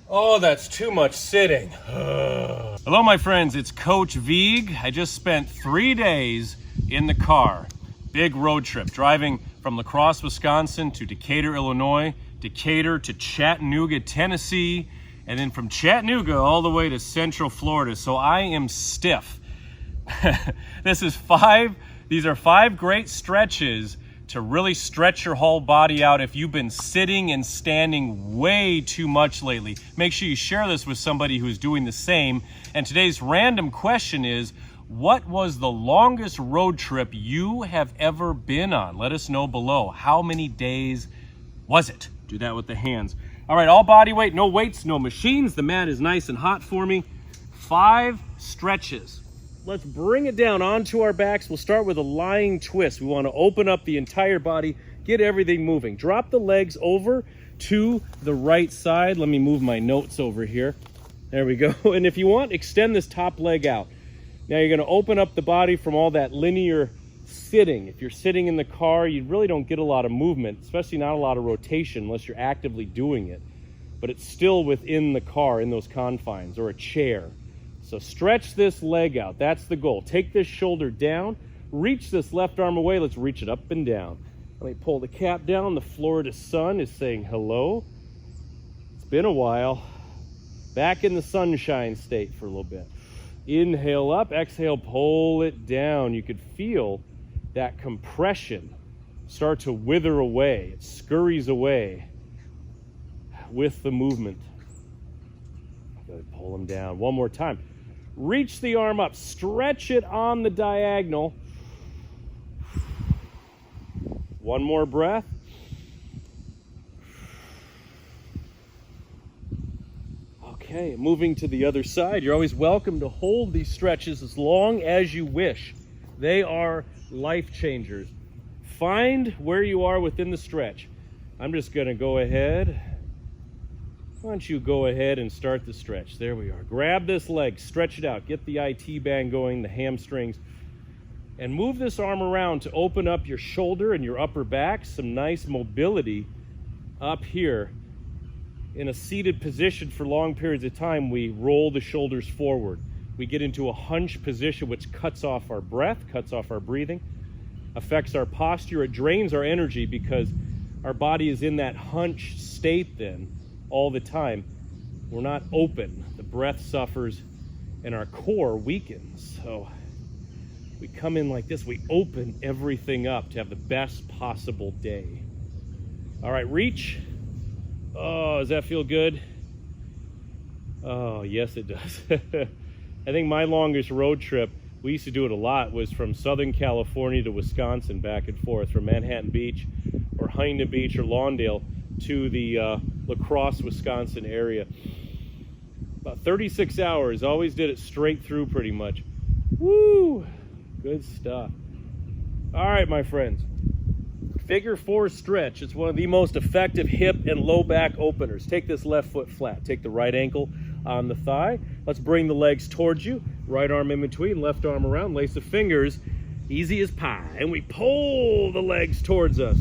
Oh, that's too much sitting. Hello, my friends. It's Coach Vigue. I just spent 3 days in the car. Big road trip, driving from La Crosse, Wisconsin to Decatur, Illinois, Decatur to Chattanooga, Tennessee, and then from Chattanooga all the way to Central Florida. So I am stiff. These are 5 great stretches to really stretch your whole body out if you've been sitting and standing way too much lately. Make sure you share this with somebody who's doing the same. And today's random question is, what was the longest road trip you have ever been on? Let us know below. How many days was it? Do that with the hands. All right, all body weight, no weights, no machines. The mat is nice and hot for me. 5 stretches. Let's bring it down onto our backs. We'll start with a lying twist. We want to open up the entire body, get everything moving. Drop the legs over to the right side. Let me move my notes over here. There we go. And if you want, extend this top leg out. Now you're going to open up the body from all that linear sitting. If you're sitting in the car, you really don't get a lot of movement, especially not a lot of rotation unless you're actively doing it. But it's still within the car in those confines, or a chair. So stretch this leg out. That's the goal. Take this shoulder down. Reach this left arm away. Let's reach it up and down. Let me pull the cap down. The Florida sun is saying hello. It's been a while. Back in the sunshine state for a little bit. Inhale up. Exhale, pull it down. You could feel that compression start to wither away. It scurries away with the movement. Pull them down. One more time. Reach the arm up, stretch it on the diagonal. One more breath. Okay, moving to the other side. You're always welcome to hold these stretches as long as you wish. They are life changers. Find where you are within the stretch. I'm just going to go ahead. Why don't you go ahead and start the stretch? There we are. Grab this leg, stretch it out, get the IT band going, the hamstrings, and move this arm around to open up your shoulder and your upper back. Some nice mobility up here. In a seated position for long periods of time, we roll the shoulders forward. We get into a hunch position, which cuts off our breath, cuts off our breathing, affects our posture. It drains our energy because our body is in that hunch state then all the time. We're not open. The breath suffers and our core weakens. So we come in like this. We open everything up to have the best possible day. All right, reach. Oh, does that feel good? Oh, yes, it does. I think my longest road trip, we used to do it a lot, was from Southern California to Wisconsin, back and forth, from Manhattan Beach or Huntington Beach or Lawndale to the La Crosse, Wisconsin area. About 36 hours. Always did it straight through pretty much. Woo! Good stuff. All right, my friends. Figure 4 stretch. It's one of the most effective hip and low back openers. Take this left foot flat. Take the right ankle on the thigh. Let's bring the legs towards you. Right arm in between, left arm around. Lace the fingers. Easy as pie. And we pull the legs towards us.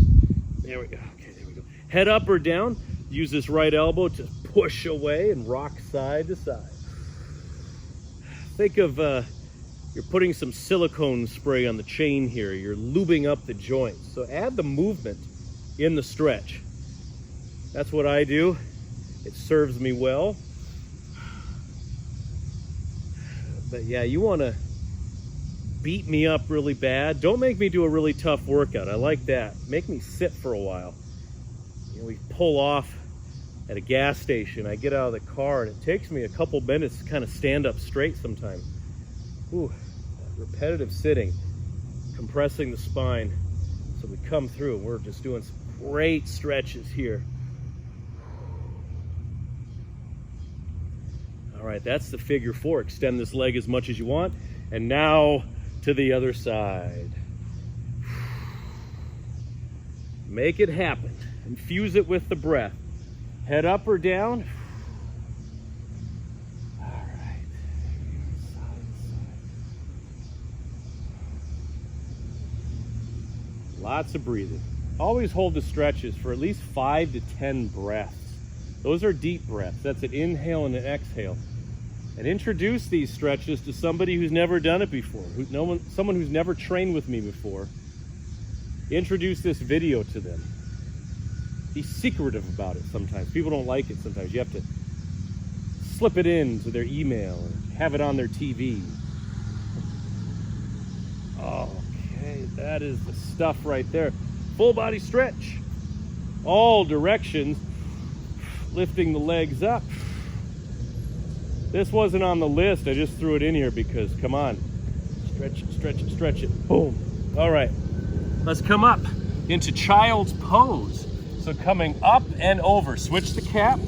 There we go. Head up or down. Use this right elbow to push away and rock side to side. Think of you're putting some silicone spray on the chain here. You're lubing up the joints. So add the movement in the stretch. That's what I do. It serves me well. But yeah, you want to beat me up really bad. Don't make me do a really tough workout. I like that. Make me sit for a while. We pull off at a gas station. I get out of the car and it takes me a couple minutes to kind of stand up straight sometimes. Ooh, repetitive sitting, compressing the spine. So we come through and we're just doing some great stretches here. All right, that's the figure 4. Extend this leg as much as you want. And now to the other side. Make it happen. Infuse it with the breath. Head up or down. All right. Lots of breathing. Always hold the stretches for at least 5 to 10 breaths. Those are deep breaths. That's an inhale and an exhale. And introduce these stretches to somebody who's never done it before, someone who's never trained with me before. Introduce this video to them. Be secretive about it sometimes. People don't like it sometimes. You have to slip it into their email or have it on their TV. Okay, that is the stuff right there. Full body stretch. All directions. Lifting the legs up. This wasn't on the list. I just threw it in here because, come on. Stretch it, stretch it, stretch it. Boom. All right. Let's come up into child's pose. So coming up and over. Switch the cap.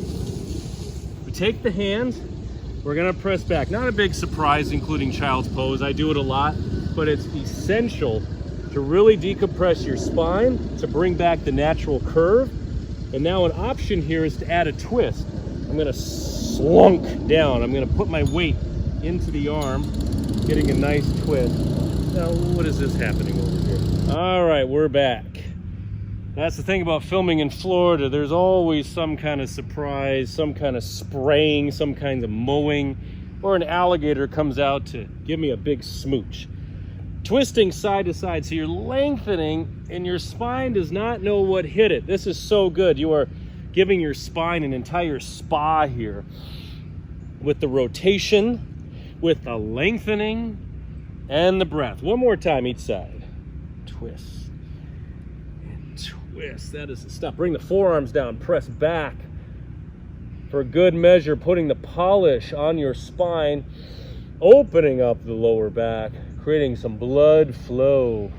We take the hands. We're going to press back. Not a big surprise, including child's pose. I do it a lot, but it's essential to really decompress your spine, to bring back the natural curve. And now an option here is to add a twist. I'm going to slunk down. I'm going to put my weight into the arm, getting a nice twist. Now, what is this happening over here? All right, we're back. That's the thing about filming in Florida. There's always some kind of surprise, some kind of spraying, some kind of mowing, or an alligator comes out to give me a big smooch. Twisting side to side, so you're lengthening and your spine does not know what hit it. This is so good. You are giving your spine an entire spa here with the rotation, with the lengthening, and the breath. One more time each side. Twist and twist. That is the stuff. Bring the forearms down, press back. For good measure, putting the polish on your spine, opening up the lower back, creating some blood flow.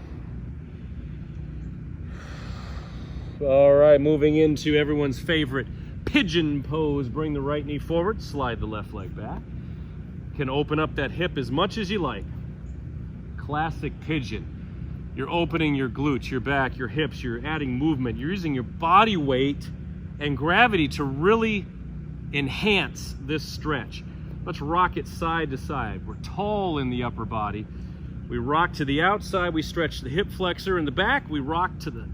All right, moving into everyone's favorite pigeon pose. Bring the right knee forward, slide the left leg back. Can open up that hip as much as you like. Classic pigeon. You're opening your glutes, your back, your hips, you're adding movement. You're using your body weight and gravity to really enhance this stretch. Let's rock it side to side. We're tall in the upper body. We rock to the outside, we stretch the hip flexor in the back, we rock to the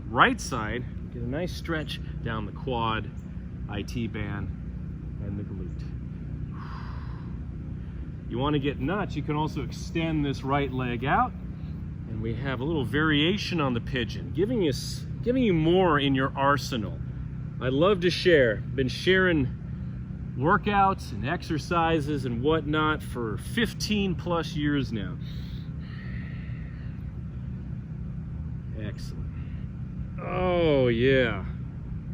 right side, get a nice stretch down the quad, IT band, and the glute. You want to get nuts, you can also extend this right leg out, and we have a little variation on the pigeon, giving you more in your arsenal. I love to share. Been sharing workouts and exercises and whatnot for 15 plus years now. Excellent. Oh yeah.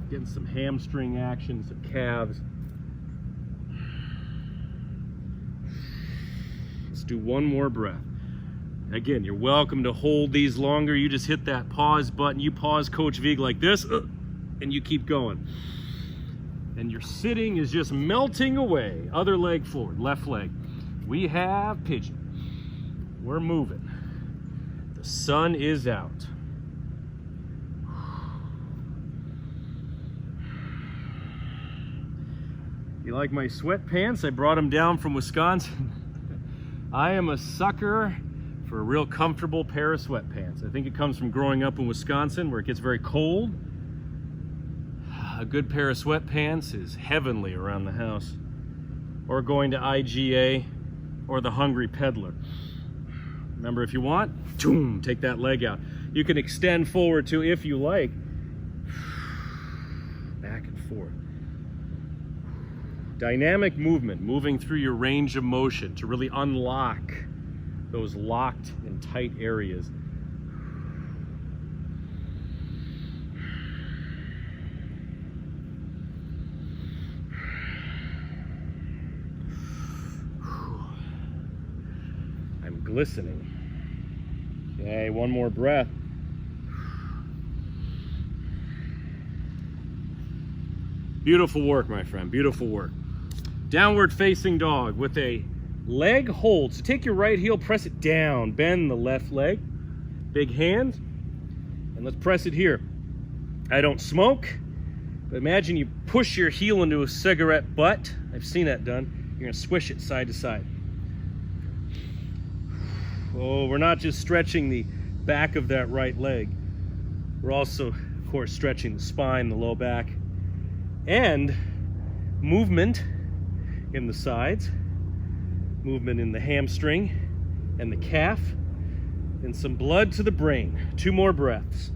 Getting some hamstring action, some calves. Let's do one more breath. Again, you're welcome to hold these longer. You just hit that pause button. You pause Coach Vigue like this, and you keep going. And your sitting is just melting away. Other leg forward, left leg. We have pigeon. We're moving. The sun is out. You like my sweatpants? I brought them down from Wisconsin. I am a sucker for a real comfortable pair of sweatpants. I think it comes from growing up in Wisconsin where it gets very cold. A good pair of sweatpants is heavenly around the house. Or going to IGA or the Hungry Peddler. Remember, if you want, boom, take that leg out. You can extend forward too if you like. Back and forth. Dynamic movement, moving through your range of motion to really unlock those locked and tight areas. I'm glistening. Okay, one more breath. Beautiful work, my friend, beautiful work. Downward facing dog with a leg hold. So take your right heel, press it down, bend the left leg, big hand, and let's press it here. I don't smoke, but imagine you push your heel into a cigarette butt. I've seen that done. You're gonna swish it side to side. Oh, we're not just stretching the back of that right leg. We're also, of course, stretching the spine, the low back, and movement in the sides, movement in the hamstring and the calf, and some blood to the brain. 2 more breaths.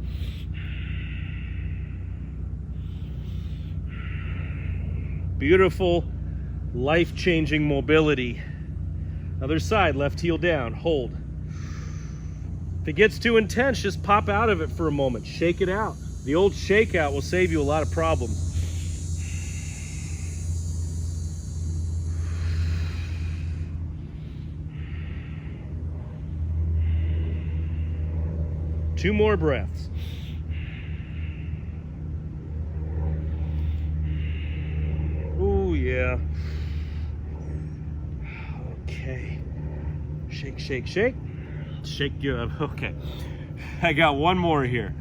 Beautiful, life-changing mobility. Other side, left heel down, hold. If it gets too intense, just pop out of it for a moment, shake it out. The old shakeout will save you a lot of problems. Two more breaths. Oh yeah. Okay. Shake, shake, shake. Shake you up. Okay. I got one more here.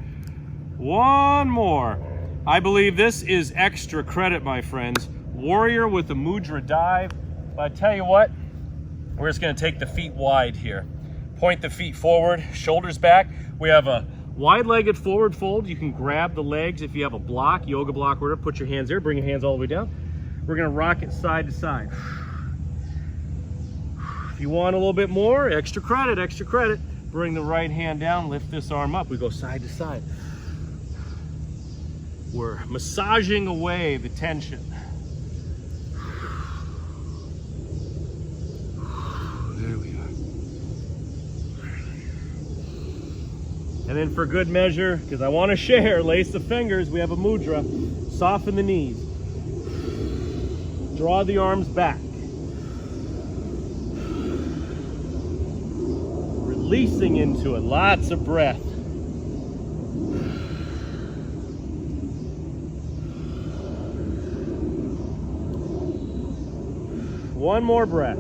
One more. I believe this is extra credit, my friends. Warrior with the mudra dive. But I tell you what, we're just going to take the feet wide here. Point the feet forward, shoulders back. We have a wide-legged forward fold. You can grab the legs if you have a block, yoga block, whatever. Put your hands there. Bring your hands all the way down. We're going to rock it side to side. If you want a little bit more, extra credit, bring the right hand down, lift this arm up. We go side to side. We're massaging away the tension. There we are. And then for good measure, because I want to share, lace the fingers, we have a mudra. Soften the knees. Draw the arms back. Releasing into it, lots of breath. One more breath.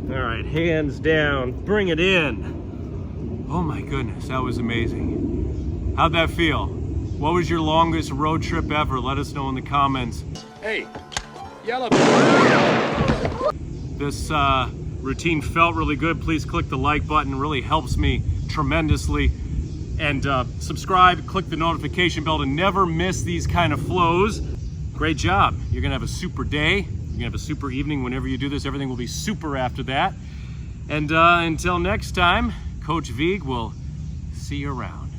All right, hands down, bring it in. Oh my goodness, that was amazing. How'd that feel? What was your longest road trip ever? Let us know in the comments. Hey, yellow. This routine felt really good. Please click the like button, it really helps me tremendously. And subscribe, click the notification bell to never miss these kind of flows. Great job. You're gonna have a super day. You're gonna have a super evening whenever you do this. Everything will be super after that. And until next time, Coach Vigue will see you around.